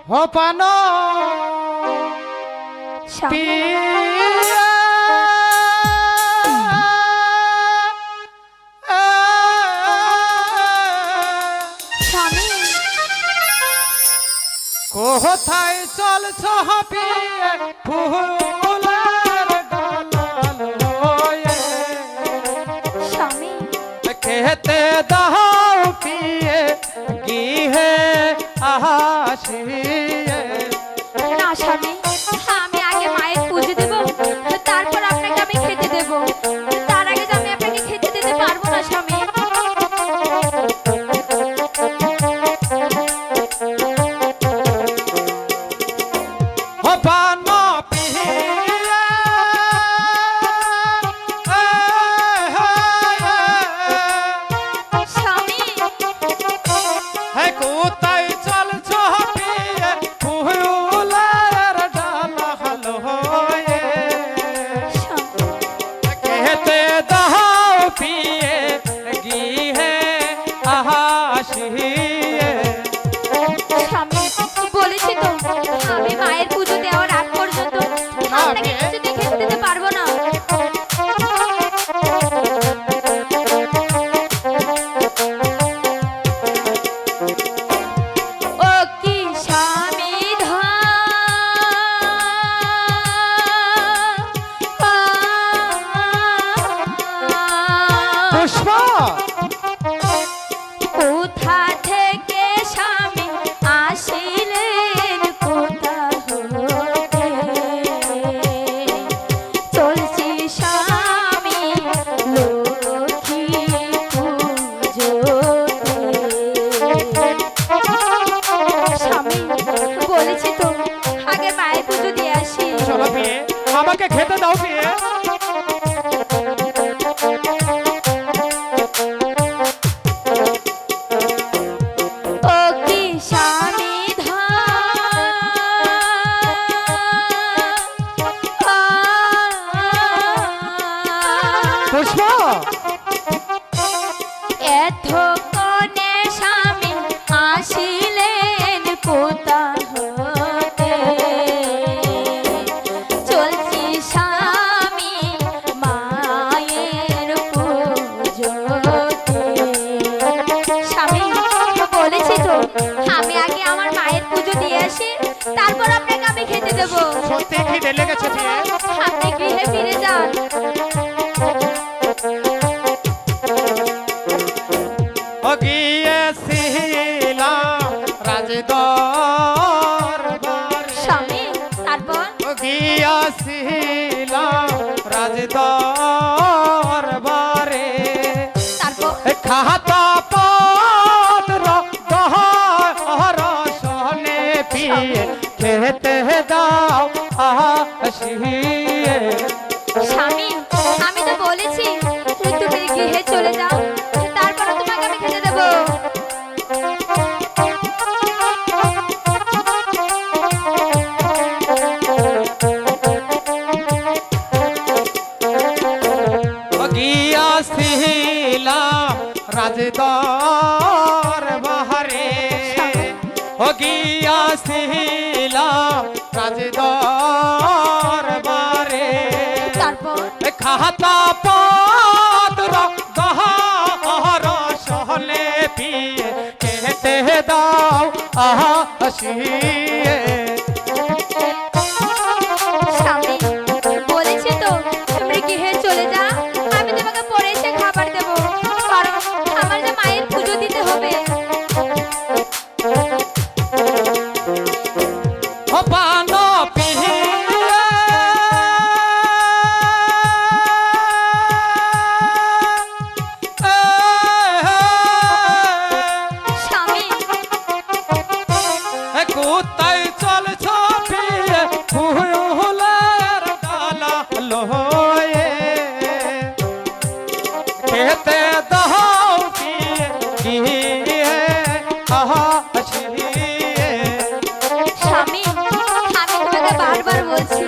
हो पानो কোথায় চলছো পিয়ে ফুলের ডাল লয়ে স্বামী খেতে দাও পিয়ে গিয়ে আসিয়ে। না স্বামী, আমি আগে মায়ের পুজো দেব, তারপর আপনাকে আমি খেতে দেব। তার আগে তো আমি আপনাকে খেতে দিতে পারবো না স্বামী। স্বামী বলেছি তো, আমি মায়ের পুজো দেওয়ার আগ পর্যন্ত আপনাকে কিছুতেই খেতে দিতে পারবো না। ও কি স্বামী পুষ্পা কোথা থেকে স্বামী আসিলেন, কোথা হতে চলছি স্বামী লক্ষ্মী পুজোতে। স্বামী বলেছি তো, আগে মায়ের পুজো দিয়ে আসি। চলো পিয়ে, আমাকে খেতে দাও পিয়ে। পুষ্পা এতক্ষণে স্বামী আসিলেন কোথা হতে চলছি স্বামী মায়ের পুজোতে। স্বামী বলেছি তো, আমি আগে আমার মায়ের পুজো দিয়ে আসি, তারপর আপনাকে আমি খেতে দেবো। সত্যি খিদে লেগেছে পিয়ে। আপনি গৃহে ফিরে যান। গিয়েছিলাম রাজদরবার, স্বামী তারপর গিয়েছিলাম রাজদরবারে, তারপর খাতা পত্র দহর সনে পিয়ে খেতে দাও আসিয়ে। স্বামী আমি তো বলেছি তুমি গৃহে চলে যাও, তারপর তোমাকে আমি খেতে দেবো। গিয়াছিলাম রাজদরবারে, গিয়াছিলাম রাজদরবারে, তারপর খাতা পত্র দহর সহলে পিয়ে খেতে দাও আসিয়ে। স্বামী বলেছি তো, তুমি গৃহে চলে যাও, আমি তোমাকে পরে এসে খাবার দেবো, কারণ আমার যে মায়ের পুজো দিতে হবে। পানো পিয়ে স্বামী কোথায় চলছ পিয়ে ফুলের ডাল লয়ে খেতে দাও পিয়ে গিয়ে আসিয়ে। স্বামী আমি তোমাকে বারবার বলছি